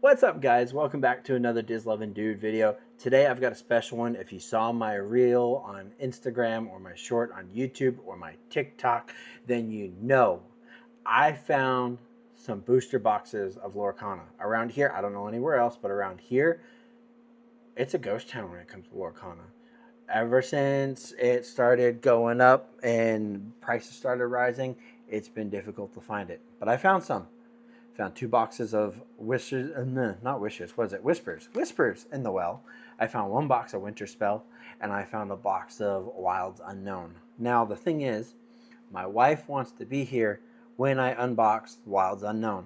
What's up, guys? Welcome back to another Diz Lovin' Dude video. Today I've got a special one. If you saw my reel on Instagram or my short on YouTube or my TikTok, then you know I found some booster boxes of Lorcana. Around here, I don't know anywhere else, but around here, it's a ghost town when it comes to Lorcana. Ever since it started going up and prices started rising, it's been difficult to find it. But I found some. Found 2 boxes of Whispers, not Wishes, what is it? Whispers. Whispers in the well. I found 1 box of Winter Spell, and I found a box of Wilds Unknown. Now, the thing is, my wife wants to be here when I unbox Wilds Unknown.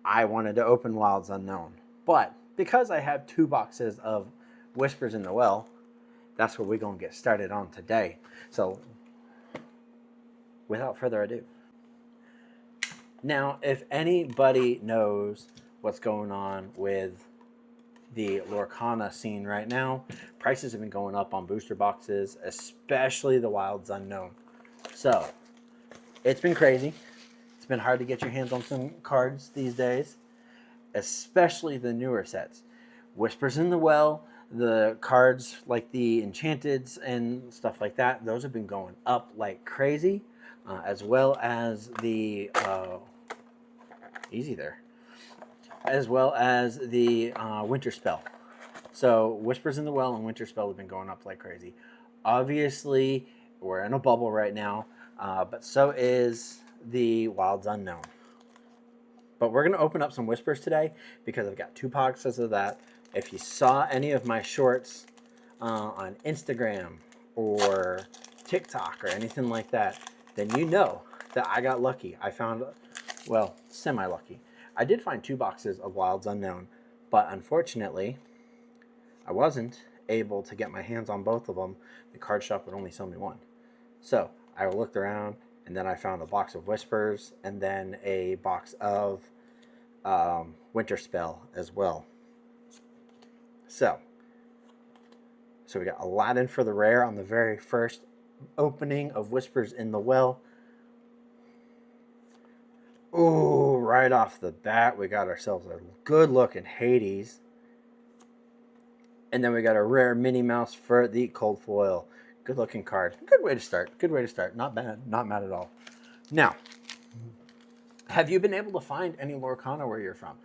I wanted to open Wilds Unknown, but because I have 2 boxes of Whispers in the well, that's what we're going to get started on today. So, without further ado. Now, if anybody knows what's going on with the Lorcana scene right now, prices have been going up on booster boxes, especially the Wilds Unknown. So, it's been crazy. It's been hard to get your hands on some cards these days, especially the newer sets. Whispers in the Well, the cards like the Enchanteds and stuff like that, those have been going up like crazy. As well as the as well as the Winter Spell. So Whispers in the Well and Winter Spell have been going up like crazy. Obviously, we're in a bubble right now, but so is the Wilds Unknown. But we're going to open up some Whispers today because I've got 2 boxes of that. If you saw any of my shorts on Instagram or TikTok or anything like that, then you know that I got lucky. I found, well, semi-lucky. I did find 2 boxes of Wilds Unknown, but unfortunately, I wasn't able to get my hands on both of them. The card shop would only sell me 1. So I looked around, and then I found a box of Whispers, and then a box of Winter Spell as well. So we got Aladdin for the rare on the very first opening of Whispers in the Well. Ooh, right off the bat, we got ourselves a good looking Hades. And then we got a rare Minnie Mouse for the Cold Foil. Good looking card. Good way to start. Good way to start. Not bad. Not mad at all. Now, have you been able to find any Lorcana where you're from?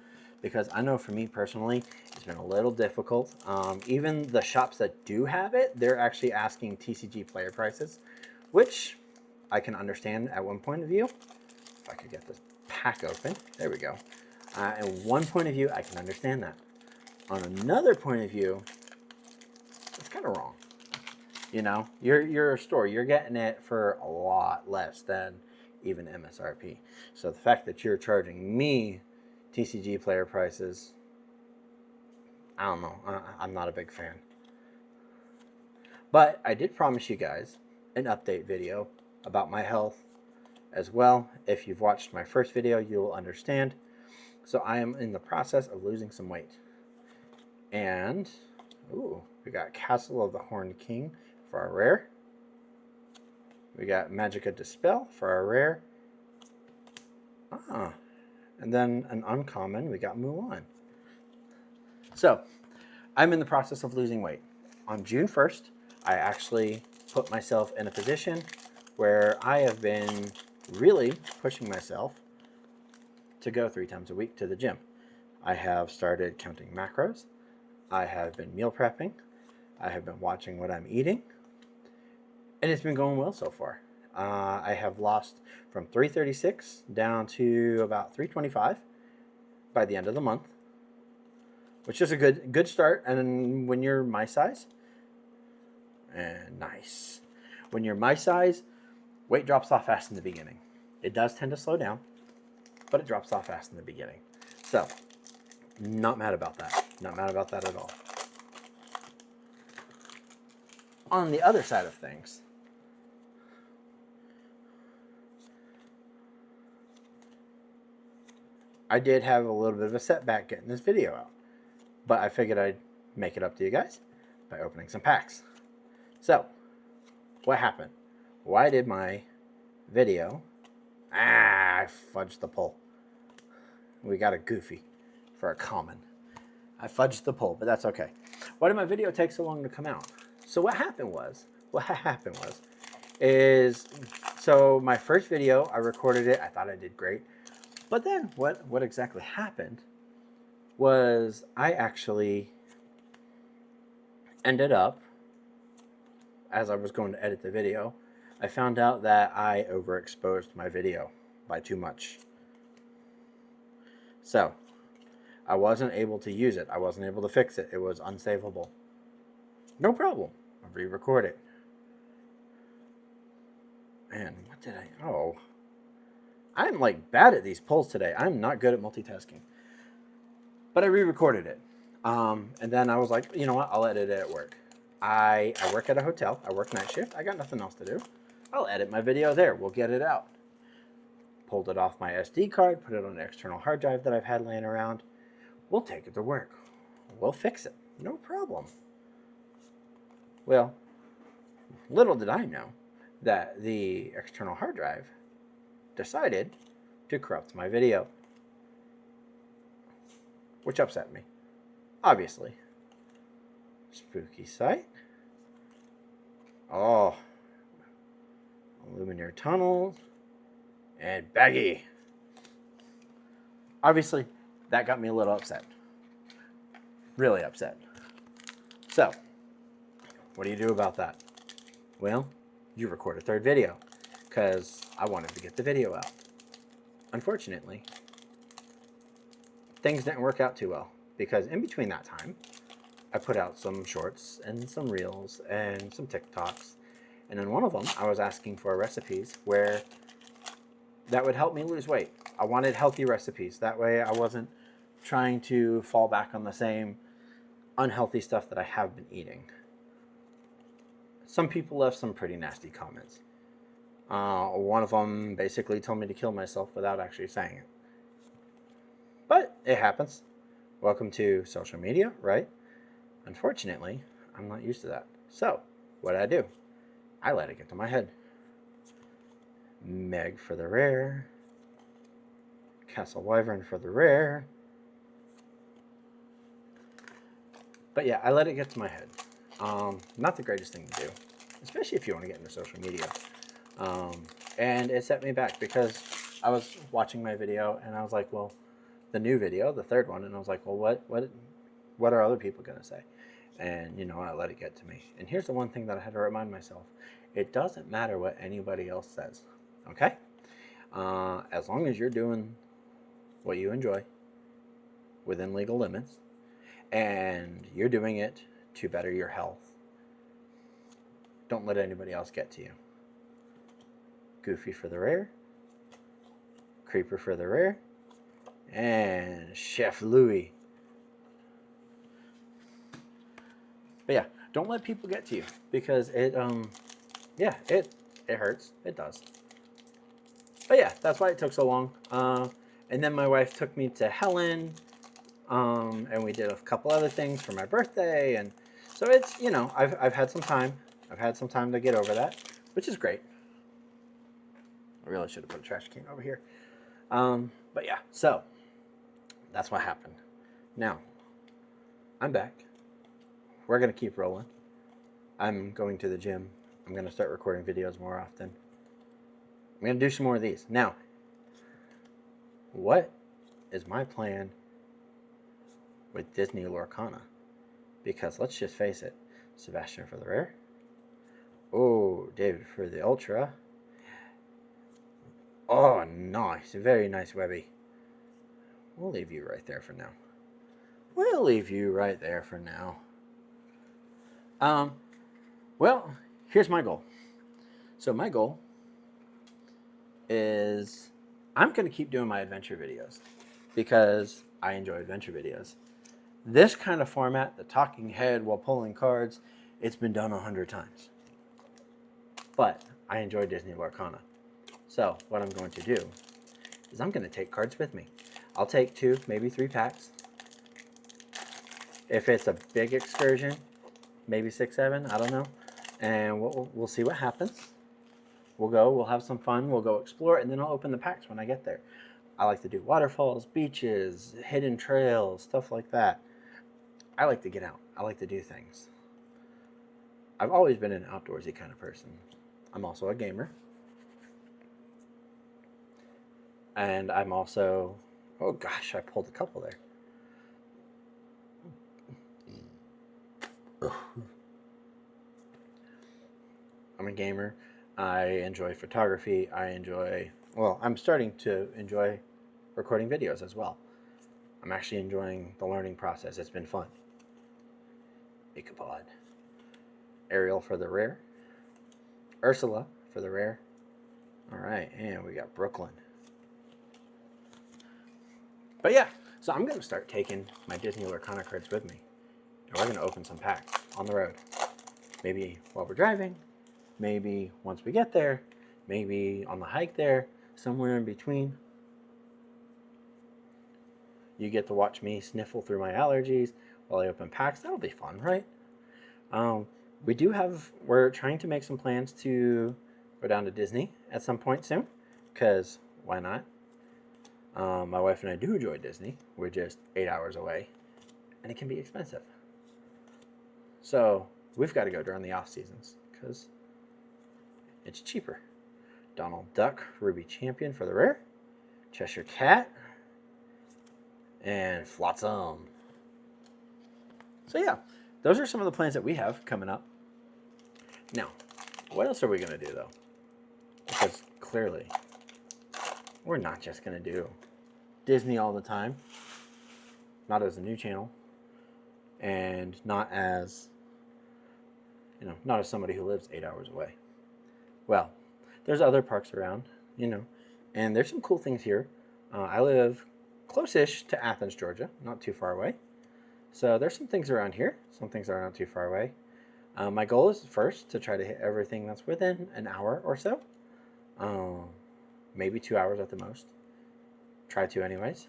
Because I know for me personally, it's been a little difficult. Even the shops that do have it, they're actually asking TCG player prices, which I can understand at one point of view. If I could get this pack open. There we go. And one point of view, I can understand that. On another point of view, it's kind of wrong. You know, you're a store. You're getting it for a lot less than even MSRP. So the fact that you're charging me TCG player prices, I don't know. I'm not a big fan. But I did promise you guys an update video about my health as well. If you've watched my first video, you'll understand. So I am in the process of losing some weight. And, ooh, we got Castle of the Horned King for our rare. We got Magicka Dispel for our rare. And then an uncommon, we got Mulan. So, I'm in the process of losing weight. On June 1st, I actually put myself in a position where I have been really pushing myself to go 3 times a week to the gym. I have started counting macros. I have been meal prepping. I have been watching what I'm eating. And it's been going well so far. I have lost from 336 down to about 325 by the end of the month, which is a good start. And when you're my size, and nice. When you're my size, weight drops off fast in the beginning. It does tend to slow down, but it drops off fast in the beginning. So, not mad about that. Not mad about that at all. On the other side of things, I did have a little bit of a setback getting this video out, but I figured I'd make it up to you guys by opening some packs. So, what happened? Why did my video... I fudged the pull. We got a Goofy for a common. I fudged the poll, but that's okay. Why did my video take so long to come out? So what happened was, so my first video, I recorded it. I thought I did great. But then what exactly happened was I actually ended up, as I was going to edit the video, I found out that I overexposed my video by too much. So I wasn't able to use it. I wasn't able to fix it. It was unsavable. No problem. I'll re-record it. Man, what did I... Oh. I'm like bad at these polls today. I'm not good at multitasking. But I re-recorded it. And then I was like, you know what? I'll edit it at work. I work at a hotel. I work night shift. I got nothing else to do. I'll edit my video there. We'll get it out. Pulled it off my SD card. Put it on an external hard drive that I've had laying around. We'll take it to work. We'll fix it. No problem. Well, little did I know that the external hard drive decided to corrupt my video, which upset me, obviously. Spooky sight. Oh, Lumineer tunnels and baggy. Obviously, that got me a little upset. Really upset. So, what do you do about that? Well, you record a third video because I wanted to get the video out. Unfortunately, things didn't work out too well because in between that time, I put out some shorts and some reels and some TikToks. And in one of them, I was asking for recipes where that would help me lose weight. I wanted healthy recipes. That way I wasn't trying to fall back on the same unhealthy stuff that I have been eating. Some people left some pretty nasty comments. One of them basically told me to kill myself without actually saying it. But it happens. Welcome to social media, right? Unfortunately, I'm not used to that. So, what did I do? I let it get to my head. Meg for the rare. Castle Wyvern for the rare. But yeah, I let it get to my head. Not the greatest thing to do, especially if you want to get into social media. And it set me back because I was watching my video and I was like, well, the new video, the third one, and I was like, well, what are other people going to say? And, you know, I let it get to me. And here's the one thing that I had to remind myself. It doesn't matter what anybody else says, okay? As long as you're doing what you enjoy within legal limits and you're doing it to better your health, don't let anybody else get to you. Goofy for the rare. Creeper for the rare. And Chef Louis. But yeah, don't let people get to you because it hurts. It does. But yeah, that's why it took so long. And then my wife took me to Helen, and we did a couple other things for my birthday, and so it's, you know, I've had some time. I've had some time to get over that, which is great. I really should have put a trash can over here. But yeah, so that's what happened. Now, I'm back. We're going to keep rolling. I'm going to the gym. I'm going to start recording videos more often. I'm going to do some more of these. Now, what is my plan with Disney Lorcana? Because let's just face it, Sebastian for the rare. Oh, David for the ultra. Oh, nice. Very nice, Webby. We'll leave you right there for now. We'll leave you right there for now. Well, here's my goal. So my goal is I'm going to keep doing my adventure videos because I enjoy adventure videos. This kind of format, the talking head while pulling cards, it's been done 100 times. But I enjoy Disney Lorcana. So what I'm going to do is I'm going to take cards with me. I'll take 2, maybe 3 packs. If it's a big excursion, maybe 6, 7, I don't know. And we'll see what happens. We'll have some fun, we'll go explore, and then I'll open the packs when I get there. I like to do waterfalls, beaches, hidden trails, stuff like that. I like to get out. I like to do things. I've always been an outdoorsy kind of person. I'm also a gamer. And I'm also, oh gosh, I pulled a couple there. I'm a gamer. I enjoy photography. I'm starting to enjoy recording videos as well. I'm actually enjoying the learning process. It's been fun. Ichabod. Ariel for the rare. Ursula for the rare. All right, and we got Brooklyn. But yeah, so I'm going to start taking my Disney Lorcana cards with me. And we're going to open some packs on the road. Maybe while we're driving, maybe once we get there, maybe on the hike there, somewhere in between. You get to watch me sniffle through my allergies while I open packs. That'll be fun, right? We're trying to make some plans to go down to Disney at some point soon, because why not? My wife and I do enjoy Disney. We're just 8 hours away, and it can be expensive. So we've got to go during the off seasons because it's cheaper. Donald Duck, Ruby Champion for the rare. Cheshire Cat. And Flotsam. So yeah, those are some of the plans that we have coming up. Now, what else are we going to do though? Because clearly, we're not just going to do Disney all the time. Not as a new channel. And not as somebody who lives 8 hours away. Well, there's other parks around, and there's some cool things here. I live close-ish to Athens, Georgia, not too far away. So there's some things around here. Some things are not too far away. My goal is first to try to hit everything that's within an hour or so. Maybe 2 hours at the most. Try to anyways.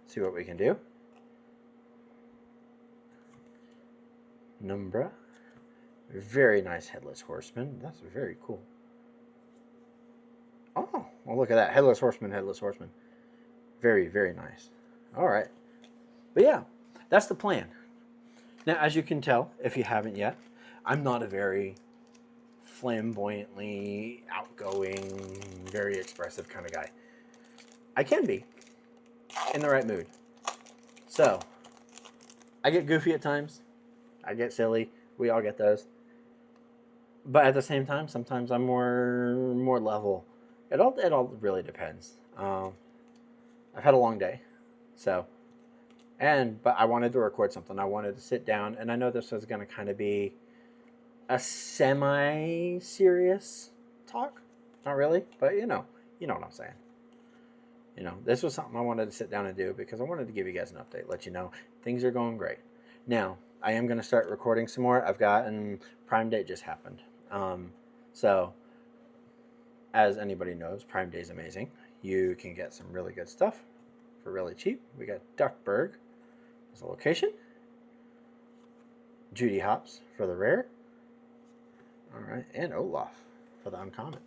See what we can do. Numbra. Very nice Headless Horseman. That's very cool. Oh, well, look at that. Headless Horseman. Very, very nice. All right. But yeah, that's the plan. Now, as you can tell, if you haven't yet, I'm not a very flamboyantly outgoing, very expressive kind of guy. I can be in the right mood. So, I get goofy at times. I get silly. We all get those. But at the same time, sometimes I'm more level. It all really depends. I've had a long day, but I wanted to record something. I wanted to sit down, and I know this was going to kind of be a semi-serious talk. Not really, but you know what I'm saying. This was something I wanted to sit down and do because I wanted to give you guys an update, let you know things are going great. Now, I am going to start recording some more. I've gotten Prime Day just happened. So, as anybody knows, Prime Day is amazing. You can get some really good stuff for really cheap. We got Duckburg as a location. Judy Hops for the rare. All right, and Olaf for the uncommon.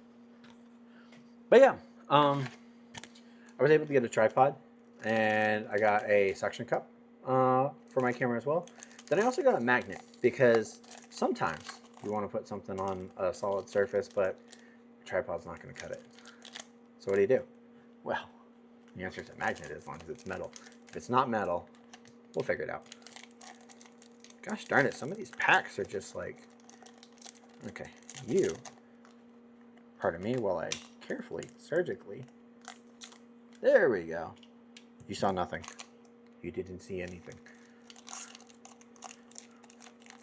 But yeah, I was able to get a tripod, and I got a suction cup for my camera as well. Then I also got a magnet because sometimes you want to put something on a solid surface, but the tripod's not going to cut it. So what do? Well, the answer is a magnet as long as it's metal. If it's not metal, we'll figure it out. Gosh darn it, some of these packs are just like, okay, pardon me while I carefully, surgically, there we go. You saw nothing. You didn't see anything.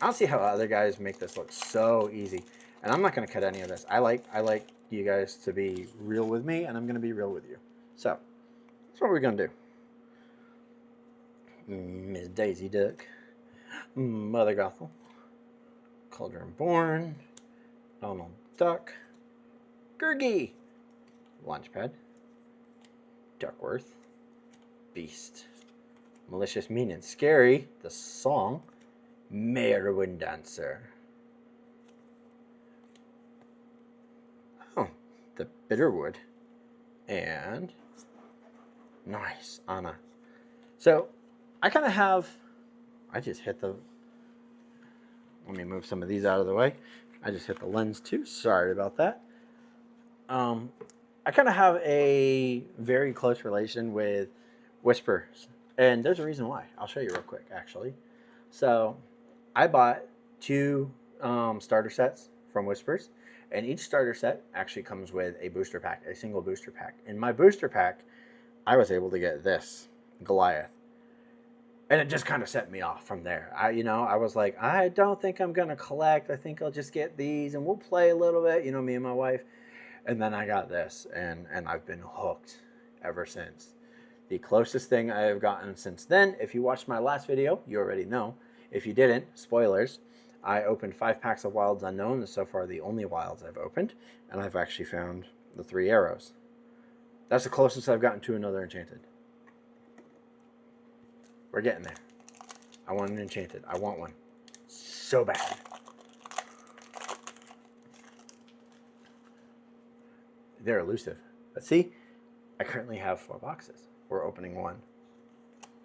I don't see how other guys make this look so easy. And I'm not going to cut any of this. I like you guys to be real with me, and I'm going to be real with you. So, that's what we're going to do. Miss Daisy Duck. Mother Gothel. Cauldron Born. Donald Duck. Gurgi. Launchpad. Duckworth. Beast. Malicious, Mean, and Scary. The Song. Merwin Dancer. Oh, the Bitterwood. And nice, Anna. So, I kind of have, I just hit the, let me move some of these out of the way. I just hit the lens too. Sorry about that. I kind of have a very close relation with Whispers. And there's a reason why. I'll show you real quick, actually. So I bought two starter sets from Whispers. And each starter set actually comes with a booster pack, a single booster pack. In my booster pack, I was able to get this, Goliath. And it just kind of set me off from there. I was like, I don't think I'm going to collect. I think I'll just get these and we'll play a little bit, me and my wife. And then I got this, and I've been hooked ever since. The closest thing I have gotten since then, if you watched my last video, you already know. If you didn't, spoilers, I opened 5 packs of Wilds Unknown, and so far the only Wilds I've opened, and I've actually found the 3 arrows. That's the closest I've gotten to another Enchanted. We're getting there. I want an Enchanted. I want one. So bad. They're elusive. But see, I currently have 4 boxes. We're opening 1.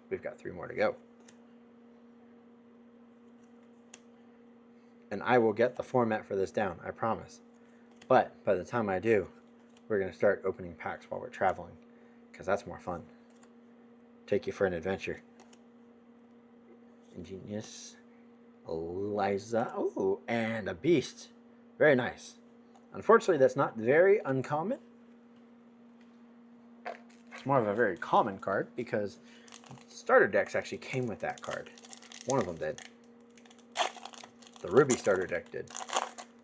We've got 3 more to go. And I will get the format for this down, I promise. But by the time I do, we're going to start opening packs while we're traveling, because that's more fun. Take you for an adventure. Ingenious. Eliza. Oh, and a beast. Very nice. Unfortunately, that's not very uncommon. It's more of a very common card because starter decks actually came with that card. One of them did. The Ruby starter deck did.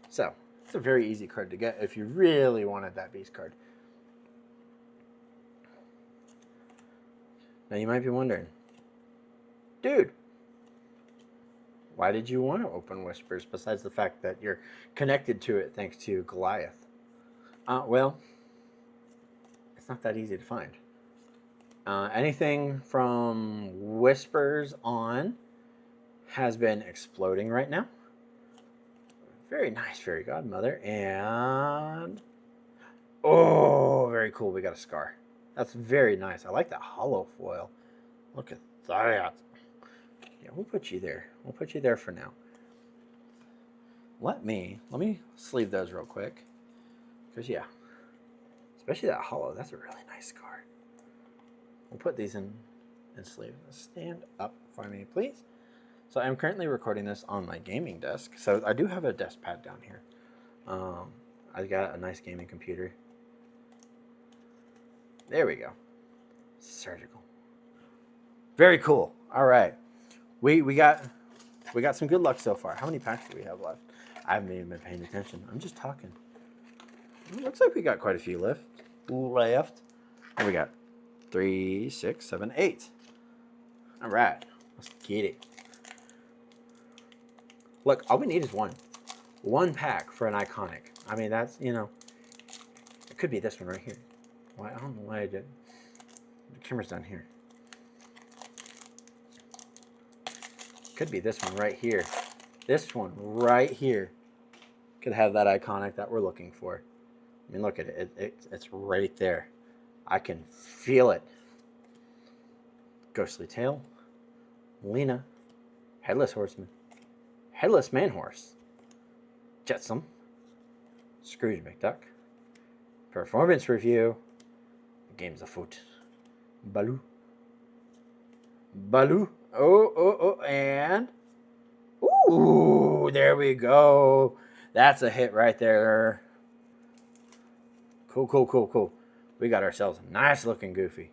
So, it's a very easy card to get if you really wanted that beast card. Now you might be wondering, dude, why did you want to open Whispers besides the fact that you're connected to it thanks to Goliath? Well, it's not that easy to find. Anything from Whispers on has been exploding right now. Very nice, Fairy Godmother. And, oh, very cool. We got a Scar. That's very nice. I like that hollow foil. Look at that. Yeah, we'll put you there. We'll put you there for now. Let me sleeve those real quick. Because, yeah, especially that hollow. That's a really nice Scar. We'll put these in sleeve. Stand up for me, please. So I'm currently recording this on my gaming desk. So I do have a desk pad down here. I got a nice gaming computer. There we go. Surgical. Very cool. All right. We got some good luck so far. How many packs do we have left? I haven't even been paying attention. I'm just talking. It looks like we got quite a few left. And we got 3, 6, 7, 8. All right. Let's get it. Look, all we need is one. One pack for an iconic. I mean, that's, it could be this one right here. Why? I don't know why I did. The camera's down here. Could be this one right here. This one right here could have that iconic that we're looking for. I mean, look at it. It's right there. I can feel it. Ghostly Tail. Lena. Headless Horseman. Headless Man Horse. Jetsam. Scrooge McDuck. Performance Review. Games afoot. Baloo. Oh, and... Ooh, there we go. That's a hit right there. Cool. We got ourselves a nice looking Goofy.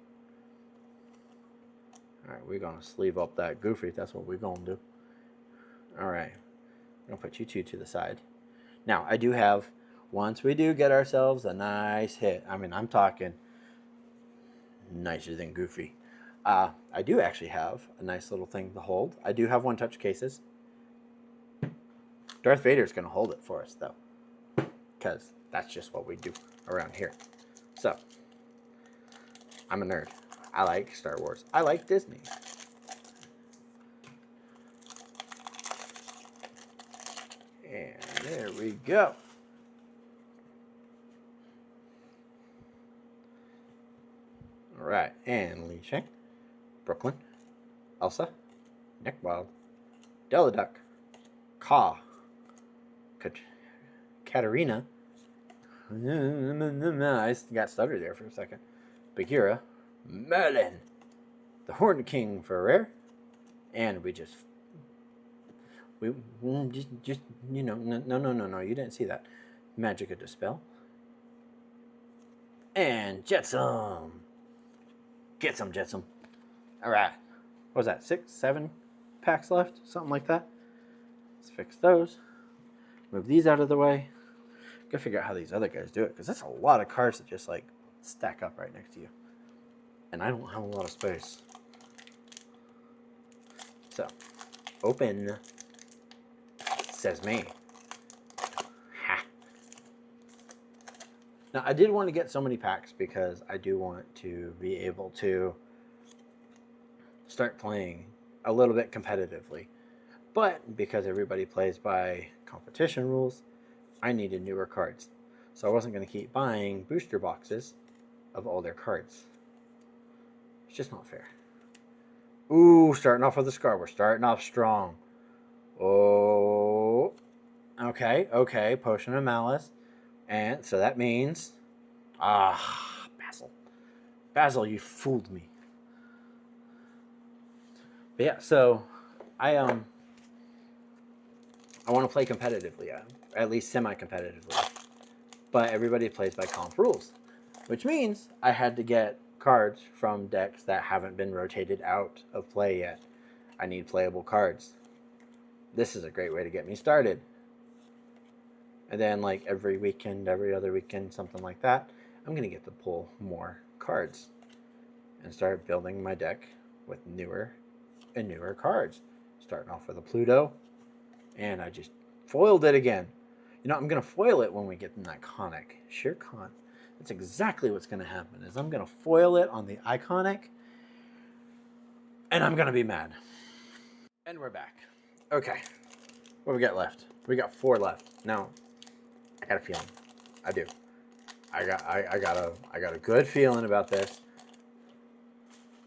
Alright, we're going to sleeve up that Goofy. That's what we're going to do. Alright. I'm going to put you 2 to the side. Now, I do have, once we do get ourselves a nice hit, I mean, I'm talking nicer than Goofy. I do actually have a nice little thing to hold. I do have 1-touch cases. Darth Vader's going to hold it for us, though, because that's just what we do around here. So, I'm a nerd. I like Star Wars. I like Disney. And there we go. All right, and Li Shang, Brooklyn, Elsa, Nickwild, Deladuck, Ka, Katarina. I got stuttered there for a second. Bagheera, Merlin, the Horned King for rare, and we just you know, no, you didn't see that. Magic of Dispel, and Jetsam. Get some Jetsam. All right, what was that? 6, 7 packs left, something like that. Let's fix those. Move these out of the way. Gotta figure out how these other guys do it, because that's a lot of cards that just like stack up right next to you. And I don't have a lot of space. So, open. Says me. Ha. Now, I did want to get so many packs because I do want to be able to start playing a little bit competitively. But because everybody plays by competition rules, I needed newer cards. So I wasn't going to keep buying booster boxes of all their cards. It's just not fair. Ooh, starting off with a Scar. We're starting off strong. Oh. Okay. Potion of Malice. And so that means... Basil. Basil, you fooled me. But yeah, so I want to play competitively, at least semi-competitively. But everybody plays by comp rules, which means I had to get cards from decks that haven't been rotated out of play yet. I need playable cards. This is a great way to get me started. And then like every weekend, every other weekend, something like that, I'm going to get to pull more cards and start building my deck with newer and newer cards. Starting off with a Pluto, and I just foiled it again. You know, I'm going to foil it when we get an iconic. Shere Khan. That's exactly what's going to happen, is I'm going to foil it on the iconic, and I'm going to be mad. And we're back. Okay. What do we got left? We got 4 left. Now, I got a feeling. I do. I got a good feeling about this.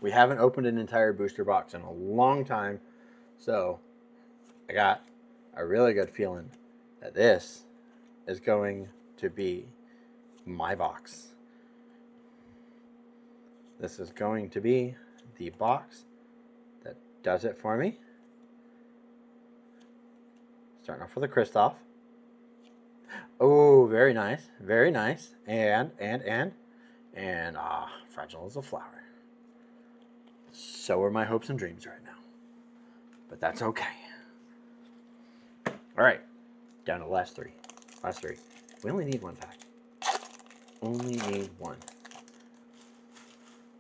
We haven't opened an entire booster box in a long time, so I got a really good feeling that this is going to be my box. This is going to be the box that does it for me. Starting off with a Kristoff. Oh, very nice. Very nice. And fragile as a flower. So are my hopes and dreams right now. But that's okay. All right. Down to the last 3. Last 3. We only need 1 pack. Only need 1.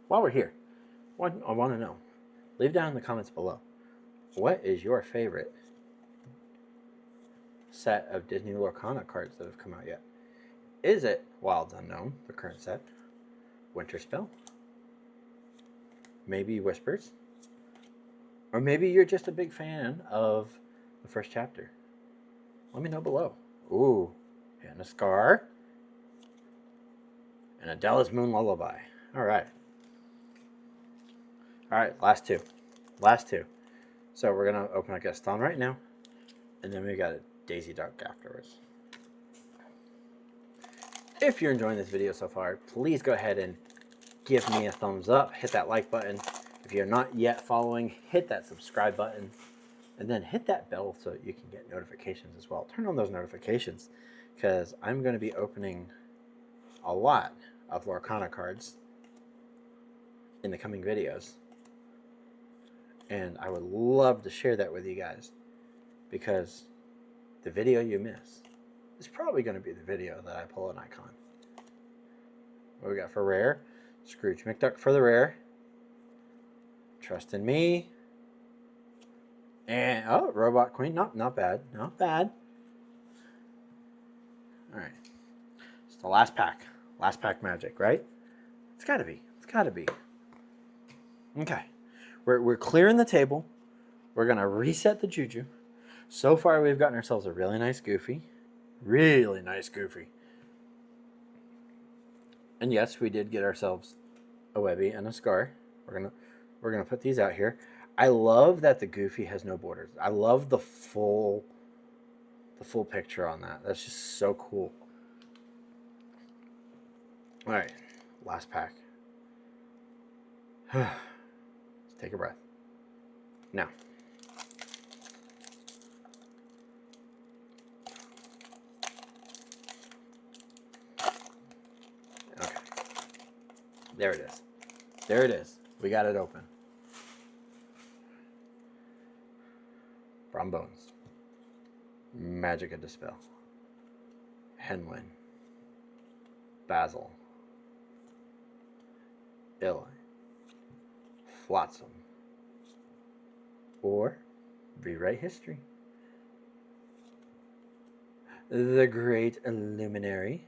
While we're here, I want to know. Leave down in the comments below. What is your favorite set of Disney Lorcana cards that have come out yet? Is it Wilds Unknown, the current set? Winter Spell? Maybe Whispers? Or maybe you're just a big fan of the first chapter. Let me know below. Ooh, and a Scar. And Adela's Moon Lullaby. Alright. Alright, last 2. Last 2. So we're going to open a Gaston right now. And then we got a Daisy Duck afterwards. If you're enjoying this video so far, please go ahead and give me a thumbs up. Hit that like button. If you're not yet following, hit that subscribe button. And then hit that bell so you can get notifications as well. Turn on those notifications, because I'm going to be opening a lot of Lorcana cards in the coming videos. And I would love to share that with you guys, because the video you miss is probably going to be the video that I pull an icon. What we got for rare? Scrooge McDuck for the rare. Trust in Me. And, oh, Robot Queen. Not bad. Not bad. Alright. It's the last pack. Last pack magic, right? It's got to be. It's got to be. Okay. We're clearing the table. We're going to reset the Juju. So far, we've gotten ourselves a really nice Goofy. Really nice Goofy. And yes, we did get ourselves a Webby and a Scar. We're gonna put these out here. I love that the Goofy has no borders. I love the full picture on that. That's just so cool. All right, last pack. Let's take a breath. Now, okay, there it is. There it is. We got it open. Brombones, Magic of Dispel, Henwin, Basil, Illy, Flotsam, or Rewrite History. The Great Luminary,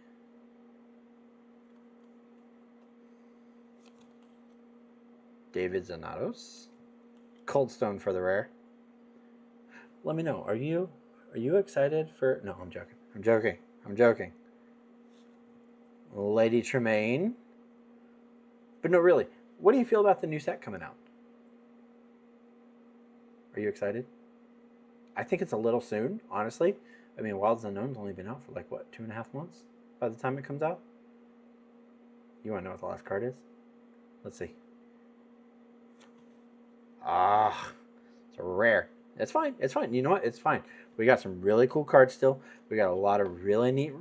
David Zanatos, Coldstone for the rare. Let me know. Are you excited for? No, I'm joking. I'm joking. I'm joking. Lady Tremaine. But no, really. What do you feel about the new set coming out? Are you excited? I think it's a little soon, honestly. I mean, Wilds Unknown's only been out for like what, 2.5 months by the time it comes out. You want to know what the last card is? Let's see. Ah, it's a rare. It's fine. It's fine. You know what? It's fine. We got some really cool cards still. We got a lot of really neat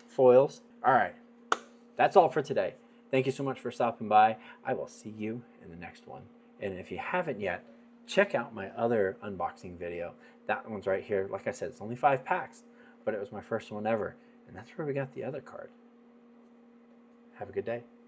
foils. All right. That's all for today. Thank you so much for stopping by. I will see you in the next one. And if you haven't yet, check out my other unboxing video. That one's right here. Like I said, it's only 5 packs, but it was my first one ever. And that's where we got the other card. Have a good day.